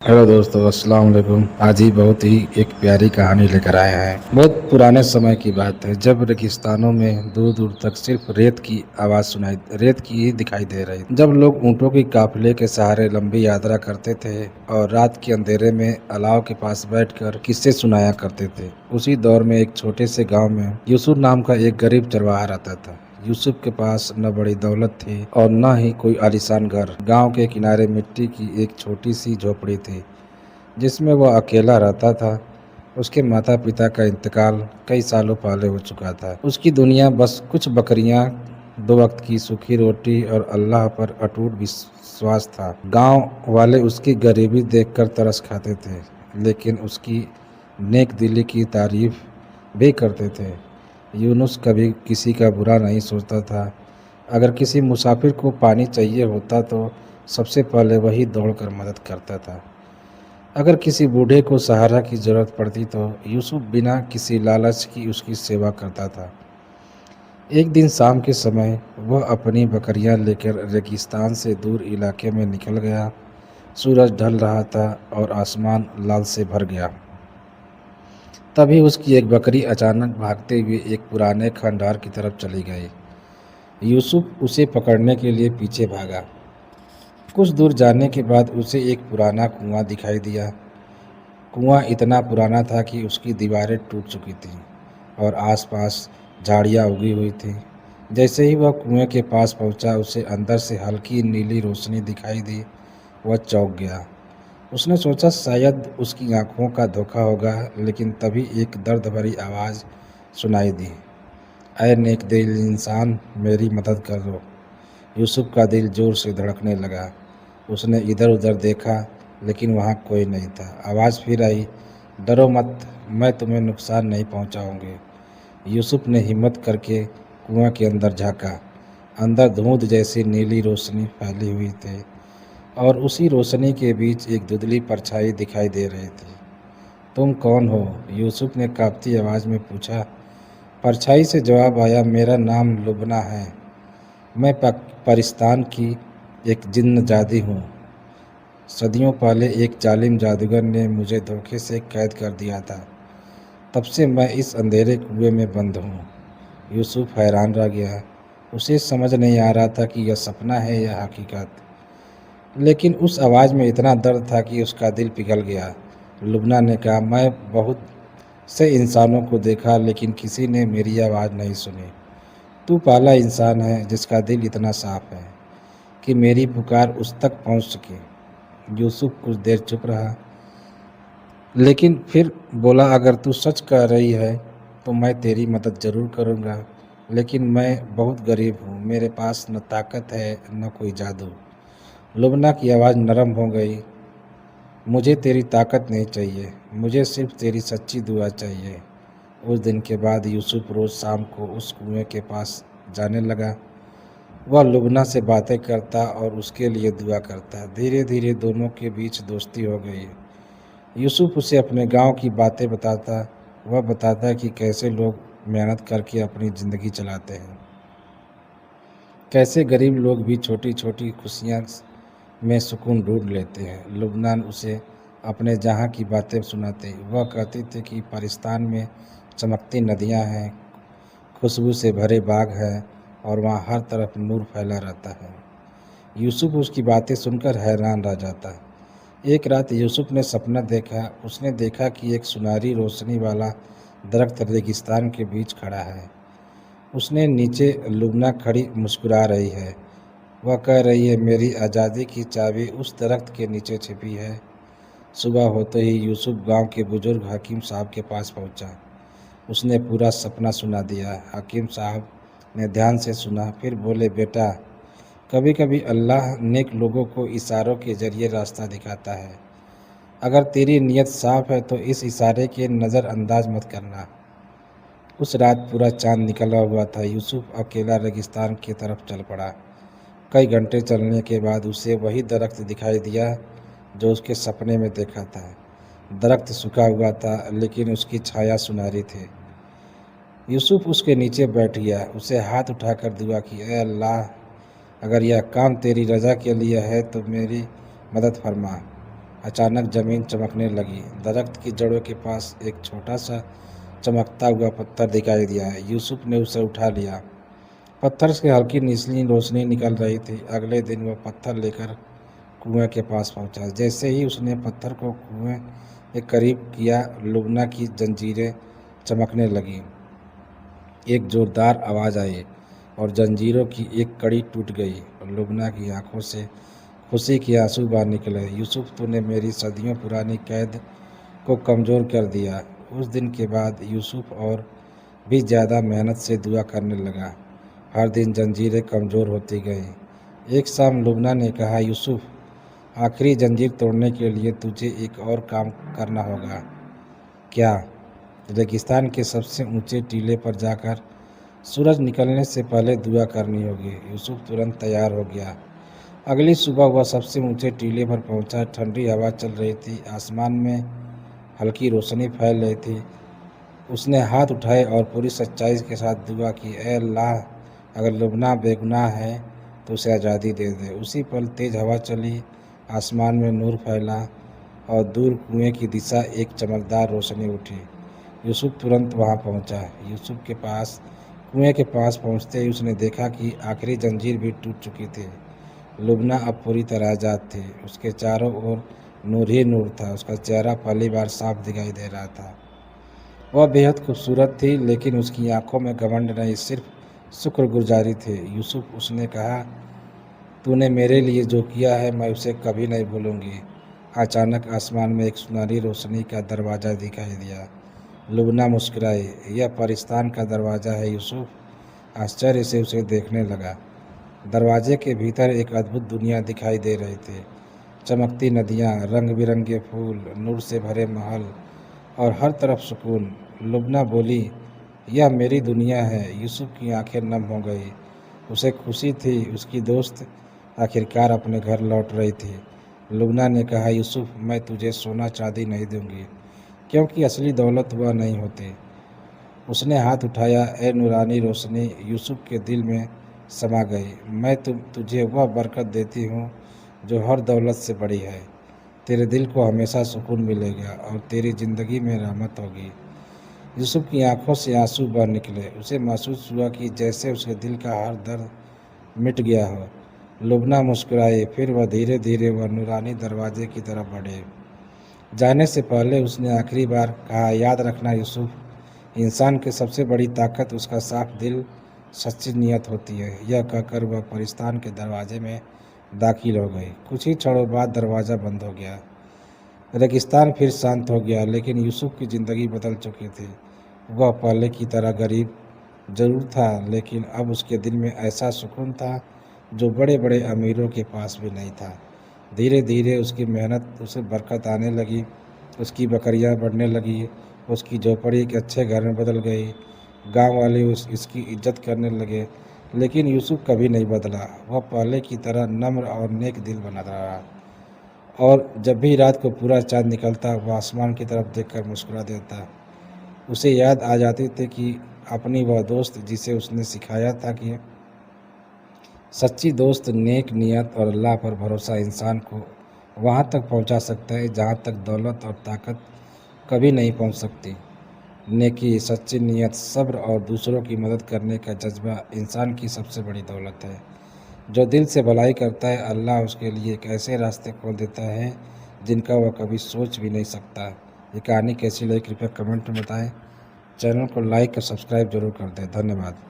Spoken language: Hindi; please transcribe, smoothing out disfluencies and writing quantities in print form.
हेलो दोस्तों, अस्सलाम वालेकुम। आज ही बहुत ही एक प्यारी कहानी लेकर आए हैं। बहुत पुराने समय की बात है, जब रेगिस्तानों में दूर दूर तक सिर्फ रेत की ही दिखाई दे रही। जब लोग ऊँटों की काफिले के सहारे लंबी यात्रा करते थे और रात के अंधेरे में अलाव के पास बैठकर किस्से सुनाया करते थे। उसी दौर में एक छोटे से गाँव में यूसुफ नाम का एक गरीब चरवाहा रहता था। यूसुफ के पास न बड़ी दौलत थी और न ही कोई आलीशान घर। गांव के किनारे मिट्टी की एक छोटी सी झोपड़ी थी जिसमें वह अकेला रहता था। उसके माता पिता का इंतकाल कई सालों पहले हो चुका था। उसकी दुनिया बस कुछ बकरियां, दो वक्त की सूखी रोटी और अल्लाह पर अटूट विश्वास था। गांव वाले उसकी गरीबी देखकर तरस खाते थे, लेकिन उसकी नेक दिली की तारीफ भी करते थे। यूनुस कभी किसी का बुरा नहीं सोचता था। अगर किसी मुसाफिर को पानी चाहिए होता तो सबसे पहले वही दौड़कर मदद करता था। अगर किसी बूढ़े को सहारा की जरूरत पड़ती तो यूसुफ बिना किसी लालच की उसकी सेवा करता था। एक दिन शाम के समय वह अपनी बकरियां लेकर रेगिस्तान से दूर इलाके में निकल गया। सूरज ढल रहा था और आसमान लाल से भर गया। तभी उसकी एक बकरी अचानक भागते हुए एक पुराने खंडहर की तरफ चली गई। यूसुफ उसे पकड़ने के लिए पीछे भागा। कुछ दूर जाने के बाद उसे एक पुराना कुआं दिखाई दिया। कुआं इतना पुराना था कि उसकी दीवारें टूट चुकी थीं और आसपास झाड़ियां उगी हुई थीं। जैसे ही वह कुएं के पास पहुंचा, उसे अंदर से हल्की नीली रोशनी दिखाई दी। वह चौंक गया। उसने सोचा शायद उसकी आंखों का धोखा होगा, लेकिन तभी एक दर्द भरी आवाज़ सुनाई दी। ऐ नेक दिल इंसान, मेरी मदद कर दो। यूसुफ का दिल जोर से धड़कने लगा। उसने इधर उधर देखा, लेकिन वहाँ कोई नहीं था। आवाज़ फिर आई, डरो मत, मैं तुम्हें नुकसान नहीं पहुँचाऊँगी। यूसुफ ने हिम्मत करके कुआं के अंदर झाँका। अंदर धुंध जैसी नीली रोशनी फैली हुई थी और उसी रोशनी के बीच एक धुंधली परछाई दिखाई दे रही थी। तुम कौन हो? यूसुफ ने कांपती आवाज़ में पूछा। परछाई से जवाब आया, मेरा नाम लुबना है। मैं पाकिस्तान की एक जिन्न जादी हूँ। सदियों पहले एक जालिम जादूगर ने मुझे धोखे से कैद कर दिया था। तब से मैं इस अंधेरे कुएं में बंद हूँ। यूसुफ हैरान रह गया। उसे समझ नहीं आ रहा था कि यह सपना है या हकीकत। लेकिन उस आवाज़ में इतना दर्द था कि उसका दिल पिघल गया। लुबना ने कहा, मैं बहुत से इंसानों को देखा, लेकिन किसी ने मेरी आवाज़ नहीं सुनी। तू पहला इंसान है जिसका दिल इतना साफ है कि मेरी पुकार उस तक पहुंच सके। यूसुफ कुछ देर चुप रहा, लेकिन फिर बोला, अगर तू सच कह रही है तो मैं तेरी मदद ज़रूर करूँगा, लेकिन मैं बहुत गरीब हूँ। मेरे पास न ताकत है न कोई जादू। लुबना की आवाज़ नरम हो गई। मुझे तेरी ताकत नहीं चाहिए, मुझे सिर्फ तेरी सच्ची दुआ चाहिए। उस दिन के बाद यूसुफ रोज़ शाम को उस कुएं के पास जाने लगा। वह लुबना से बातें करता और उसके लिए दुआ करता। धीरे धीरे दोनों के बीच दोस्ती हो गई। यूसुफ उसे अपने गांव की बातें बताता। वह बताता कि कैसे लोग मेहनत करके अपनी ज़िंदगी चलाते हैं, कैसे गरीब लोग भी छोटी छोटी खुशियाँ में सुकून ढूंढ लेते हैं। लुबनान उसे अपने जहाँ की बातें सुनाते। वह कहती थी कि पाकिस्तान में चमकती नदियाँ हैं, खुशबू से भरे बाग हैं और वहाँ हर तरफ नूर फैला रहता है। यूसुफ उसकी बातें सुनकर हैरान रह जाता। एक रात यूसुफ ने सपना देखा। उसने देखा कि एक सुनहरी रोशनी वाला दरख्त रेगिस्तान के बीच खड़ा है। उसने नीचे लुबना खड़ी मुस्कुरा रही है। वह कह रही है, मेरी आज़ादी की चाबी उस दरख्त के नीचे छिपी है। सुबह होते ही यूसुफ गांव के बुजुर्ग हकीम साहब के पास पहुंचा। उसने पूरा सपना सुना दिया। हकीम साहब ने ध्यान से सुना, फिर बोले, बेटा, कभी कभी अल्लाह नेक लोगों को इशारों के जरिए रास्ता दिखाता है। अगर तेरी नीयत साफ है तो इस इशारे के नज़रअंदाज मत करना। उस रात पूरा चांद निकला हुआ था। यूसुफ अकेला रेगिस्तान की तरफ चल पड़ा। कई घंटे चलने के बाद उसे वही दरख्त दिखाई दिया जो उसके सपने में देखा था। दरख्त सूखा हुआ था, लेकिन उसकी छाया सुनहरी थी। यूसुफ उसके नीचे बैठ गया। उसे हाथ उठाकर दुआ की, ऐ अल्लाह, अगर यह काम तेरी रज़ा के लिए है तो मेरी मदद फरमा। अचानक ज़मीन चमकने लगी। दरख्त की जड़ों के पास एक छोटा सा चमकता हुआ पत्थर दिखाई दिया। यूसुफ ने उसे उठा लिया। पत्थर से हल्की नीली रोशनी निकल रही थी। अगले दिन वह पत्थर लेकर कुएं के पास पहुंचा। जैसे ही उसने पत्थर को कुएं के करीब किया, लुबना की जंजीरें चमकने लगीं। एक जोरदार आवाज़ आई और जंजीरों की एक कड़ी टूट गई। लुबना की आंखों से खुशी के आंसू बाहर निकले। यूसुफ, तूने मेरी सदियों पुरानी कैद को कमज़ोर कर दिया। उस दिन के बाद यूसुफ और भी ज़्यादा मेहनत से दुआ करने लगा। हर दिन जंजीरें कमज़ोर होती गईं। एक शाम लुबना ने कहा, यूसुफ, आखिरी जंजीर तोड़ने के लिए तुझे एक और काम करना होगा। क्या? रेगिस्तान के सबसे ऊंचे टीले पर जाकर सूरज निकलने से पहले दुआ करनी होगी। यूसुफ तुरंत तैयार हो गया। अगली सुबह वह सबसे ऊंचे टीले पर पहुंचा। ठंडी हवा चल रही थी। आसमान में हल्की रोशनी फैल रही थी। उसने हाथ उठाए और पूरी सच्चाई के साथ दुआ की, ऐ अल्लाह, अगर लुबना बेगुनाह है तो उसे आज़ादी दे दे। उसी पल तेज हवा चली, आसमान में नूर फैला और दूर कुएं की दिशा एक चमकदार रोशनी उठी। यूसुफ तुरंत वहां पहुंचा। यूसुफ के पास कुएं के पास पहुंचते ही उसने देखा कि आखिरी जंजीर भी टूट चुकी थी। लुबना अब पूरी तरह आज़ाद थी। उसके चारों ओर नूर ही नूर था। उसका चेहरा पहली बार साफ दिखाई दे रहा था। वह बेहद खूबसूरत थी, लेकिन उसकी आंखों में घमंड नहीं, सिर्फ शुक्रगुजारी थी। यूसुफ, उसने कहा, तूने मेरे लिए जो किया है मैं उसे कभी नहीं भूलूंगी। अचानक आसमान में एक सुनहरी रोशनी का दरवाज़ा दिखाई दिया। लुबना मुस्कुराई। यह परिस्तान का दरवाज़ा है। यूसुफ आश्चर्य से उसे देखने लगा। दरवाजे के भीतर एक अद्भुत दुनिया दिखाई दे रही थी। चमकती नदियाँ, रंग बिरंगे फूल, नूर से भरे महल और हर तरफ सुकून। लुबना बोली, यह मेरी दुनिया है। यूसुफ की आंखें नम हो गई। उसे खुशी थी, उसकी दोस्त आखिरकार अपने घर लौट रही थी। लुबना ने कहा, यूसुफ, मैं तुझे सोना चांदी नहीं दूंगी, क्योंकि असली दौलत वह नहीं होती। उसने हाथ उठाया। ए नूरानी रोशनी यूसुफ के दिल में समा गई। मैं तुझे वह बरकत देती हूँ जो हर दौलत से बड़ी है। तेरे दिल को हमेशा सुकून मिलेगा और तेरी ज़िंदगी में रहमत होगी। यूसुफ की आंखों से आंसू बह निकले। उसे महसूस हुआ कि जैसे उसके दिल का हर दर्द मिट गया हो। लुबना मुस्कुराई। फिर वह धीरे धीरे वह नूरानी दरवाजे की तरफ बढ़े। जाने से पहले उसने आखिरी बार कहा, याद रखना यूसुफ, इंसान की सबसे बड़ी ताकत उसका साफ दिल, सच्ची नीयत होती है। यह कहकर वह परिस्तान के दरवाजे में दाखिल हो गई। कुछ ही क्षणों बाद दरवाज़ा बंद हो गया। रेगिस्तान फिर शांत हो गया, लेकिन यूसुफ की ज़िंदगी बदल चुकी थी। वह पहले की तरह गरीब जरूर था, लेकिन अब उसके दिल में ऐसा सुकून था जो बड़े बड़े अमीरों के पास भी नहीं था। धीरे धीरे उसकी मेहनत उसे बरकत आने लगी। उसकी बकरियां बढ़ने लगी। उसकी झोपड़ी एक अच्छे घर में बदल गई। गांव वाले इसकी इज्जत करने लगे। लेकिन यूसुफ कभी नहीं बदला। वह पहले की तरह नम्र और नेक दिल बना रहा। और जब भी रात को पूरा चाँद निकलता, वह आसमान की तरफ देखकर मुस्कुरा देता। उसे याद आ जाती थी कि अपनी वह दोस्त जिसे उसने सिखाया था कि सच्ची दोस्त, नेक नियत और अल्लाह पर भरोसा इंसान को वहाँ तक पहुँचा सकता है जहाँ तक दौलत और ताकत कभी नहीं पहुँच सकती। नेकी, सच्ची नियत, सब्र और दूसरों की मदद करने का जज्बा इंसान की सबसे बड़ी दौलत है। जो दिल से भलाई करता है, अल्लाह उसके लिए एक ऐसे रास्ते खोल देता है जिनका वह कभी सोच भी नहीं सकता। ये कहानी कैसी लगी कृपया कमेंट में बताएं। चैनल को लाइक और सब्सक्राइब जरूर कर दें। धन्यवाद।